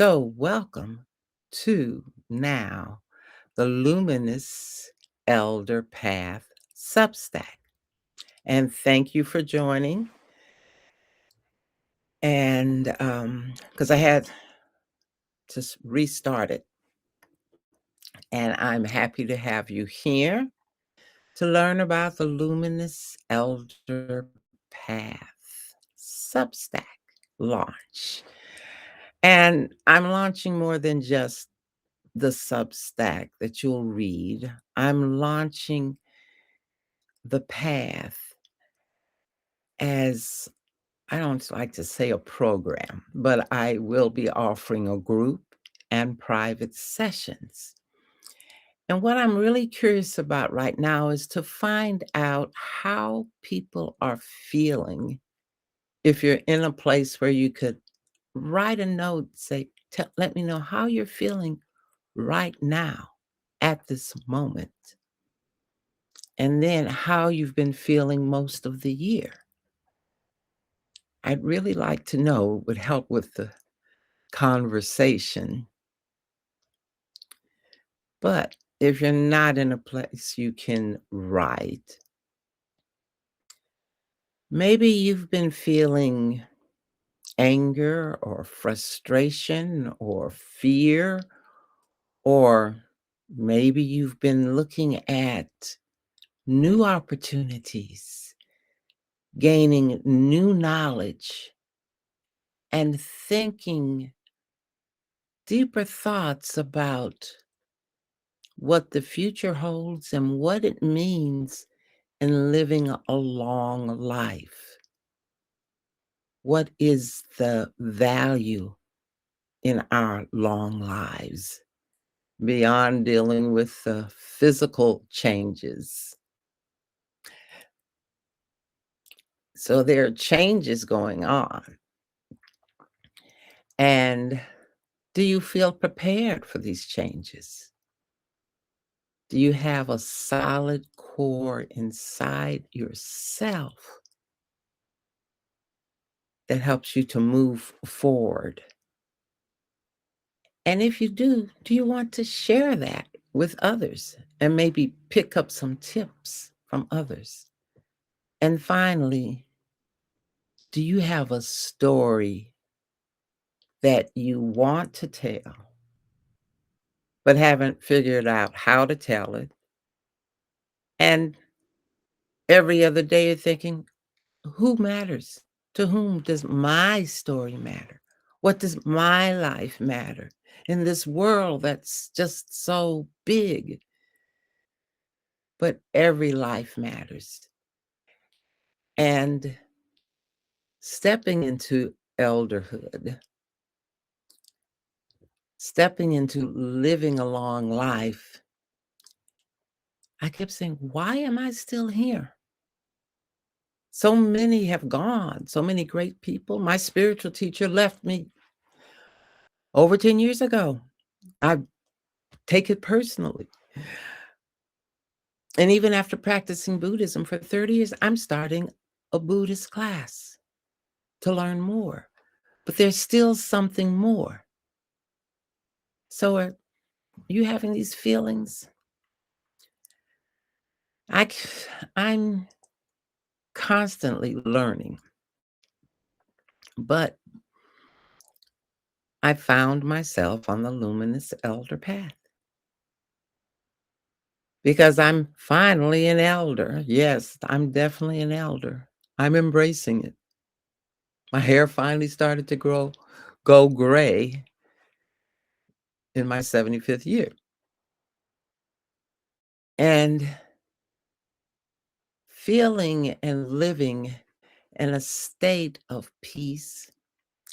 So, welcome to now the Luminous Elder Path Substack. And thank you for joining. And because I had to restart it, and I'm happy to have you here to learn about the Luminous Elder Path Substack launch. And I'm launching more than just the Substack that you'll read. I'm launching the path as, I don't like to say a program, but I will be offering a group and private sessions. And what I'm really curious about right now is to find out how people are feeling. If you're in a place where you could write a note, say, let me know how you're feeling right now at this moment. And then how you've been feeling most of the year. I'd really like to know, it would help with the conversation. But if you're not in a place you can write, maybe you've been feeling anger or frustration or fear, or maybe you've been looking at new opportunities, gaining new knowledge, and thinking deeper thoughts about what the future holds and what it means in living a long life. What is the value in our long lives beyond dealing with the physical changes? So there are changes going on. And do you feel prepared for these changes? Do you have a solid core inside yourself that helps you to move forward? And if you do you want to share that with others and maybe pick up some tips from others? And finally, do you have a story that you want to tell, but haven't figured out how to tell it? And every other day you're thinking, who matters? To whom does my story matter? What does my life matter in this world that's just so big? But every life matters. And stepping into elderhood, stepping into living a long life, I kept saying, why am I still here? So many have gone, so many great people. My spiritual teacher left me over 10 years ago. I take it personally. And even after practicing Buddhism for 30 years, I'm starting a Buddhist class to learn more. But there's still something more. So are you having these feelings? I'm constantly learning. But I found myself on the Luminous Elder Path because I'm finally an elder. Yes, I'm definitely an elder. I'm embracing it. My hair finally started to go gray in my 75th year. And feeling and living in a state of peace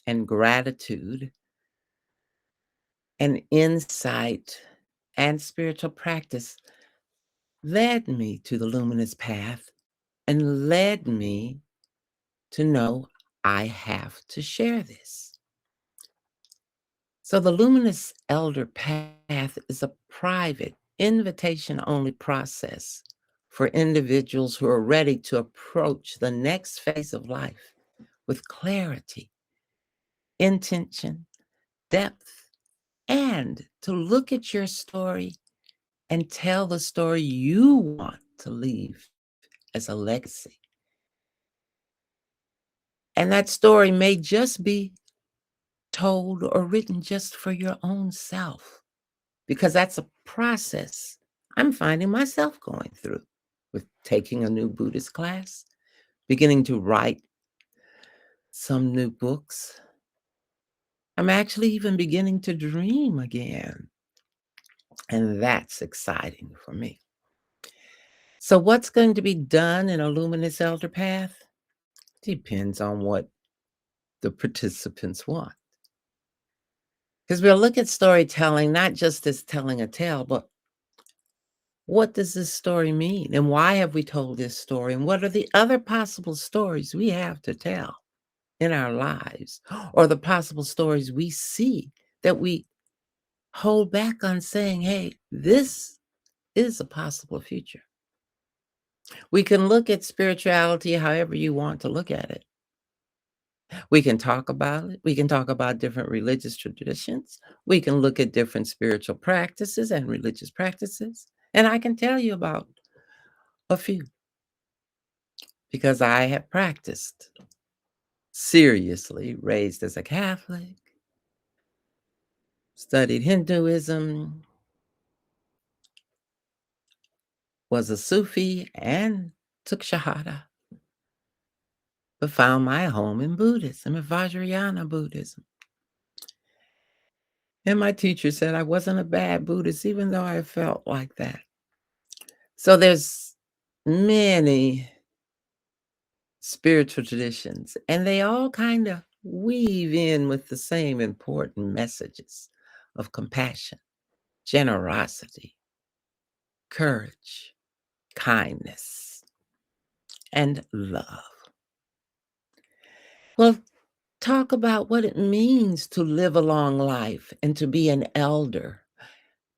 and gratitude and insight and spiritual practice led me to the luminous path and led me to know I have to share this. So the luminous elder path is a private, invitation-only process for individuals who are ready to approach the next phase of life with clarity, intention, depth, and to look at your story and tell the story you want to leave as a legacy. And that story may just be told or written just for your own self, because that's a process I'm finding myself going through with taking a new Buddhist class, beginning to write some new books. I'm actually even beginning to dream again. And that's exciting for me. So, what's going to be done in a luminous elder path depends on what the participants want. Because we'll look at storytelling not just as telling a tale, but what does this story mean? And why have we told this story? And what are the other possible stories we have to tell in our lives? Or the possible stories we see that we hold back on saying, hey, this is a possible future. We can look at spirituality however you want to look at it. We can talk about it. We can talk about different religious traditions. We can look at different spiritual practices and religious practices. And I can tell you about a few because I have practiced seriously, raised as a Catholic, studied Hinduism, was a Sufi, and took Shahada, but found my home in Buddhism, in Vajrayana Buddhism. And my teacher said I wasn't a bad Buddhist, even though I felt like that. So there's many spiritual traditions, and they all kind of weave in with the same important messages of compassion, generosity, courage, kindness, and love. Well, talk about what it means to live a long life and to be an elder,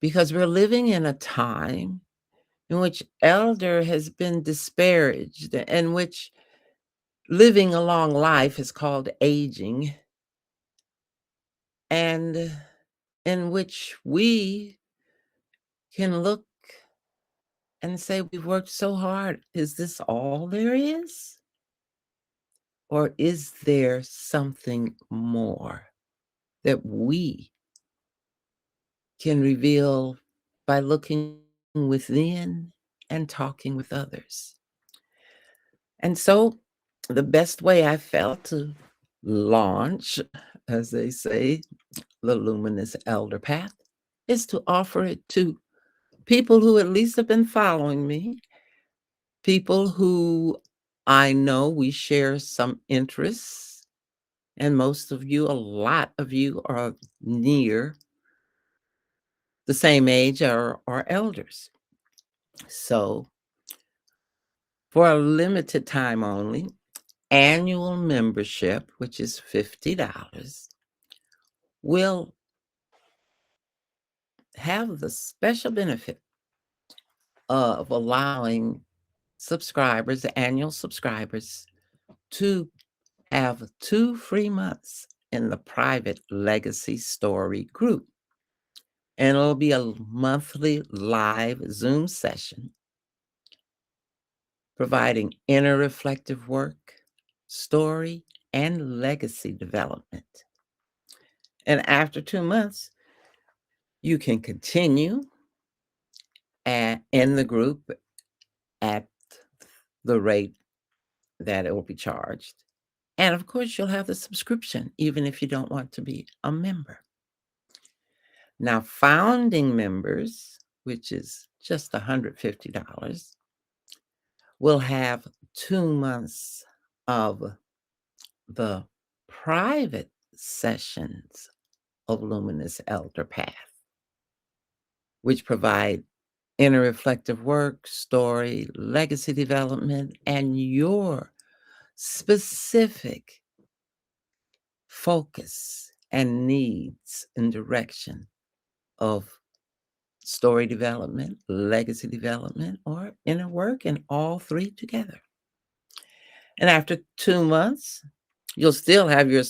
because we're living in a time in which elder has been disparaged, and which living a long life is called aging, and in which we can look and say, we've worked so hard. Is this all there is? Or is there something more that we can reveal by looking within and talking with others? And so, the best way I felt to launch, as they say, the Luminous Elder Path is to offer it to people who at least have been following me, people who I know we share some interests, and most of you, a lot of you, are near the same age or are elders. So, for a limited time only, annual membership, which is $50, will have the special benefit of allowing subscribers, annual subscribers, to have 2 free months in the private Legacy Story group. And it'll be a monthly live Zoom session providing inner reflective work, story, and legacy development. And after 2 months, you can continue in the group at the rate that it will be charged. And of course, you'll have the subscription, even if you don't want to be a member. Now, founding members, which is just $150, will have 2 months of the private sessions of Luminous Elder Path, which provide inner reflective work, story, legacy development, and your specific focus and needs and direction of story development, legacy development, or inner work, and all three together. And after 2 months, you'll still have your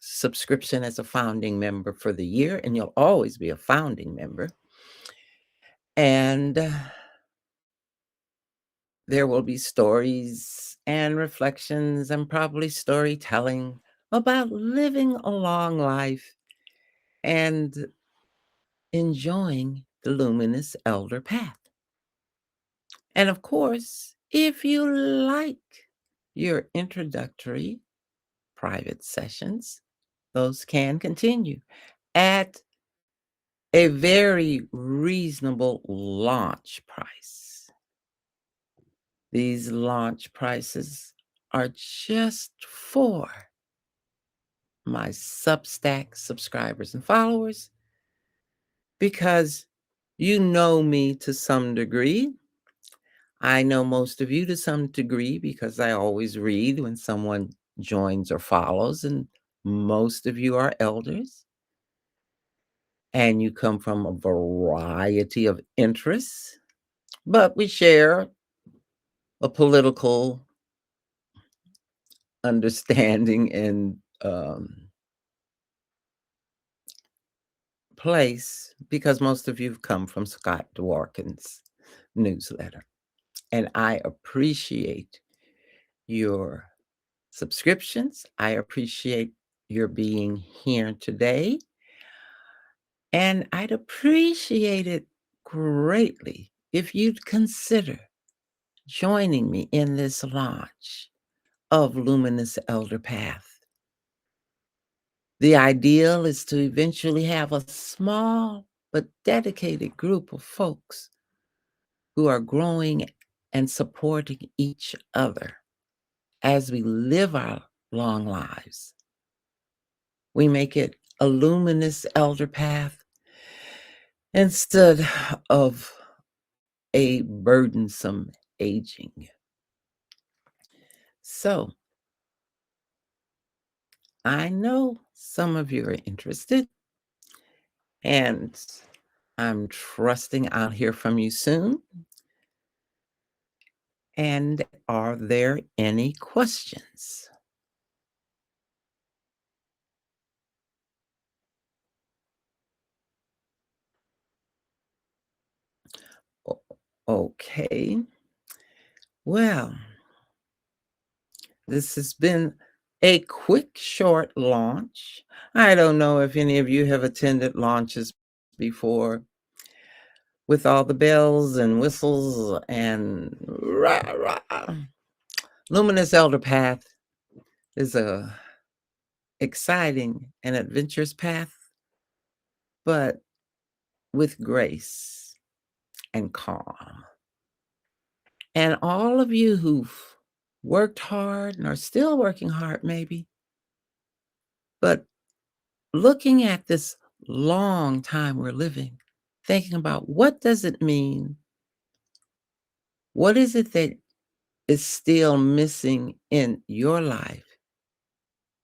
subscription as a founding member for the year, and you'll always be a founding member. And there will be stories and reflections and probably storytelling about living a long life and enjoying the luminous elder path. And of course, if you like your introductory private sessions, those can continue at a very reasonable launch price. These launch prices are just for my Substack subscribers and followers because you know me to some degree. I know most of you to some degree because I always read when someone joins or follows, and most of you are elders, and you come from a variety of interests, but we share a political understanding and place because most of you have come from Scott Dworkin's newsletter. And I appreciate your subscriptions. I appreciate your being here today. And I'd appreciate it greatly if you'd consider joining me in this launch of Luminous Elder Path. The ideal is to eventually have a small but dedicated group of folks who are growing and supporting each other as we live our long lives. We make it a luminous elder path instead of a burdensome aging. So I know some of you are interested, and I'm trusting I'll hear from you soon. And are there any questions? Okay. Well, this has been a quick, short launch. I don't know if any of you have attended launches before with all the bells and whistles and rah, rah. Luminous Elder Path is a exciting and adventurous path, but with grace and calm. And all of you who've worked hard and are still working hard, maybe, but looking at this long time we're living, thinking about what does it mean? What is it that is still missing in your life?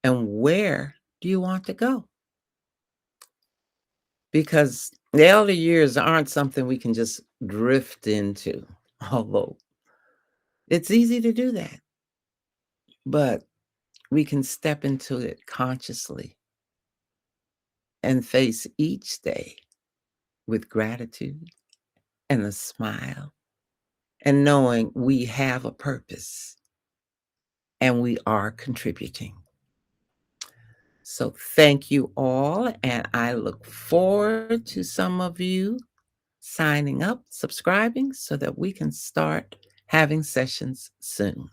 And where do you want to go? Because the elder years aren't something we can just drift into, although it's easy to do that. But we can step into it consciously and face each day with gratitude and a smile and knowing we have a purpose and we are contributing. So thank you all, and I look forward to some of you signing up, subscribing, so that we can start having sessions soon.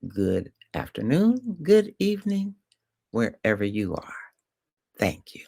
Good afternoon, good evening, wherever you are. Thank you.